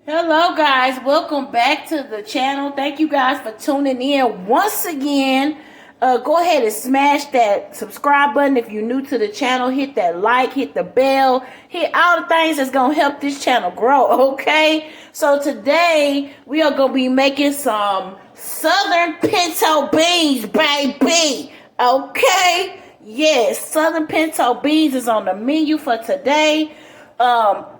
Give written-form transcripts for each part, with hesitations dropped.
Hello, guys. Welcome back to the channel. Thank you guys for tuning in once again. Go ahead and smash that subscribe button if you're new to the channel. Hit that like, hit the bell, hit all the things that's going to help this channel grow, okay? So today, we are going to be making some Southern pinto beans, baby, okay? Yes, Southern pinto beans is on the menu for today. Our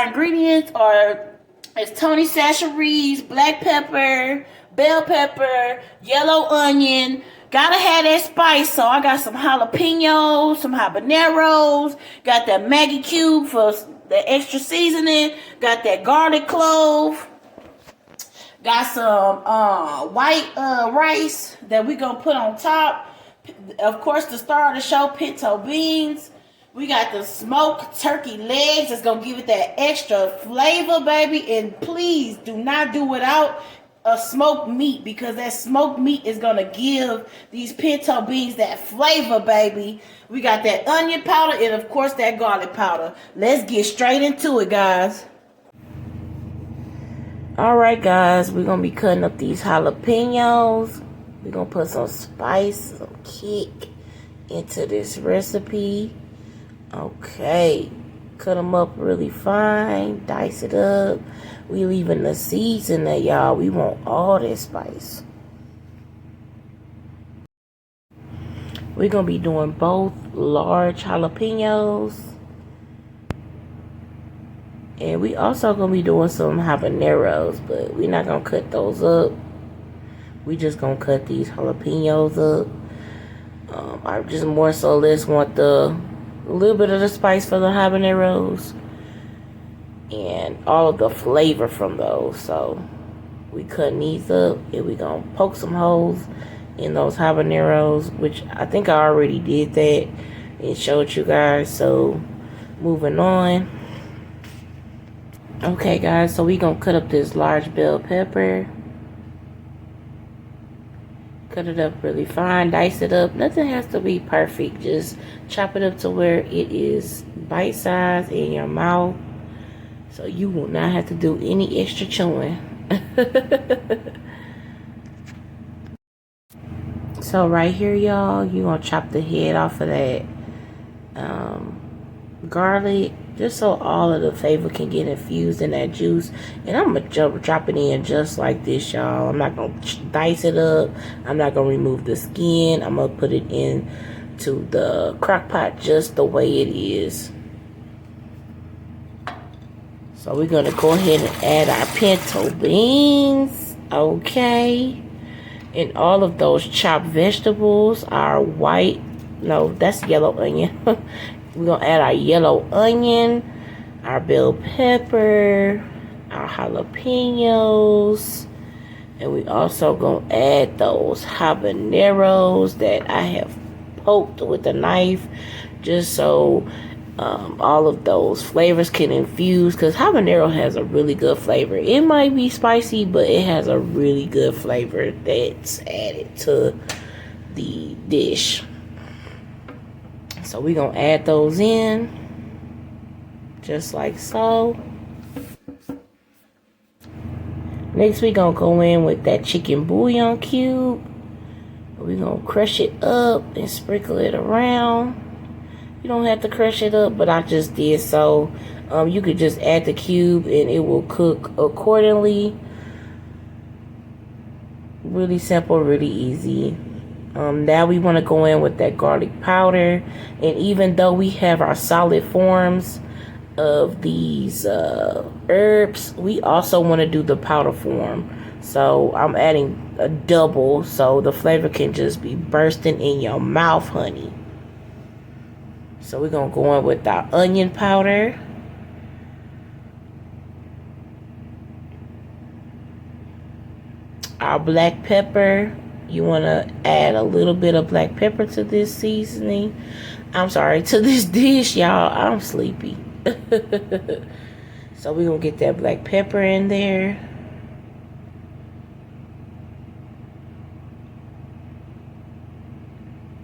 ingredients are it's Tony Chachere's, black pepper, bell pepper, yellow onion. Gotta have that spice, so I got some jalapenos, some habaneros, got that Maggie cube for the extra seasoning, got that garlic clove, got some white rice that we gonna put on top. Of course, the star of the show, pinto beans. We got the smoked turkey legs. It's going to give it that extra flavor, baby. And please do not do without a smoked meat, because that smoked meat is going to give these pinto beans that flavor, baby. We got that onion powder and, of course, that garlic powder. Let's get straight into it, guys. All right, guys. We're going to be cutting up these jalapenos. We're going to put some spice, some kick into this recipe. Okay, cut them up really fine, dice it up. We leaving the seeds in there, y'all. We want all that spice. We're going to be doing both large jalapenos. And we also going to be doing some habaneros, but we're not going to cut those up. We just going to cut these jalapenos up. I just more so less want a little bit of the spice for the habaneros and all of the flavor from those. So we cutting these up and we gonna poke some holes in those habaneros, which I think I already did that and showed you guys. So moving on. Okay, guys, so we gonna cut up this large bell pepper. Cut it up really fine, dice it up. Nothing has to be perfect. Just chop it up to where it is bite-sized in your mouth, so you will not have to do any extra chewing. So right here, y'all, you're going to chop the head off of that garlic, just so all of the flavor can get infused in that juice. And I'm going to drop it in just like this, y'all. I'm not going to dice it up. I'm not going to remove the skin. I'm going to put it in to the crock pot just the way it is. So we're going to go ahead and add our pinto beans. Okay. And all of those chopped vegetables, our white, no, that's yellow onion. We're going to add our yellow onion, our bell pepper, our jalapenos, and we also going to add those habaneros that I have poked with a knife, just so all of those flavors can infuse, because habanero has a really good flavor. It might be spicy, but it has a really good flavor that's added to the dish. So we're going to add those in, just like so. Next, we're going to go in with that chicken bouillon cube. We're going to crush it up and sprinkle it around. You don't have to crush it up, but I just did so. You could just add the cube and it will cook accordingly. Really simple, really easy. Now we want to go in with that garlic powder, and even though we have our solid forms of these herbs, we also want to do the powder form. So I'm adding a double so the flavor can just be bursting in your mouth, honey. So we're going to go in with our onion powder. Our black pepper. You want to add a little bit of black pepper to this seasoning. I'm sorry, to this dish, y'all. I'm sleepy. So we're going to get that black pepper in there.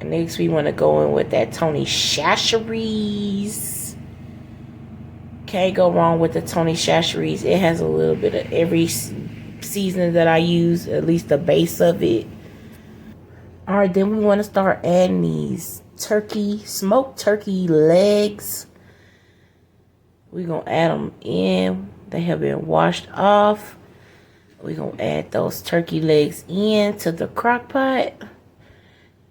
And next, we want to go in with that Tony Chachere's Can't go wrong with the Tony Chachere's. It has a little bit of every seasoning that I use, at least the base of it. All right, then we want to start adding these smoked turkey legs. We're going to add them in. They have been washed off. We're going to add those turkey legs into the crock pot.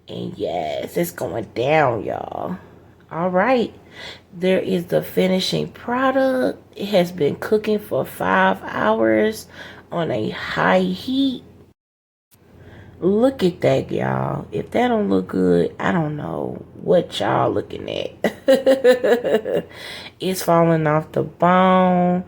And yes, it's going down, y'all. All right. There is the finishing product. It has been cooking for 5 hours on a high heat. Look at that, y'all. If that don't look good, I don't know what y'all looking at. It's falling off the bone.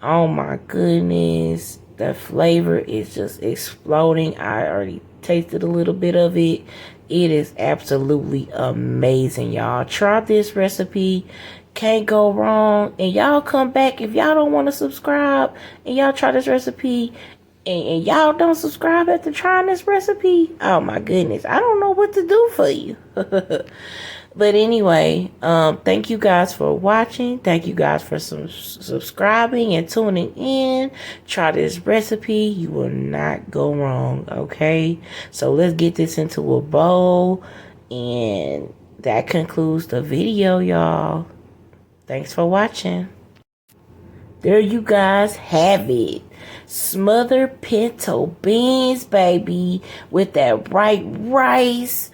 Oh my goodness. The flavor is just exploding. I already tasted a little bit of it. It is absolutely amazing, y'all. Try this recipe. Can't go wrong. And y'all come back if y'all don't want to subscribe and y'all try this recipe and y'all don't subscribe after trying this recipe. Oh my goodness. I don't know what to do for you. But anyway, thank you guys for watching. Thank you guys for subscribing and tuning in. Try this recipe. You will not go wrong, okay? So let's get this into a bowl. And that concludes the video, y'all. Thanks for watching. There you guys have it. Smothered pinto beans, baby, with that white rice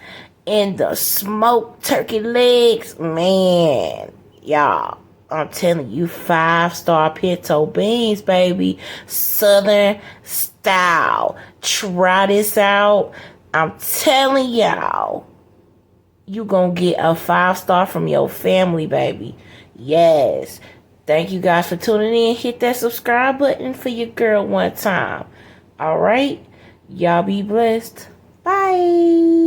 and the smoked turkey legs. Man, y'all, I'm telling you, 5-star pinto beans, baby. Southern style. Try this out. I'm telling y'all, you gonna get a 5-star from your family, baby. Yes. Thank you guys for tuning in. Hit that subscribe button for your girl one time. All right. Y'all be blessed. Bye.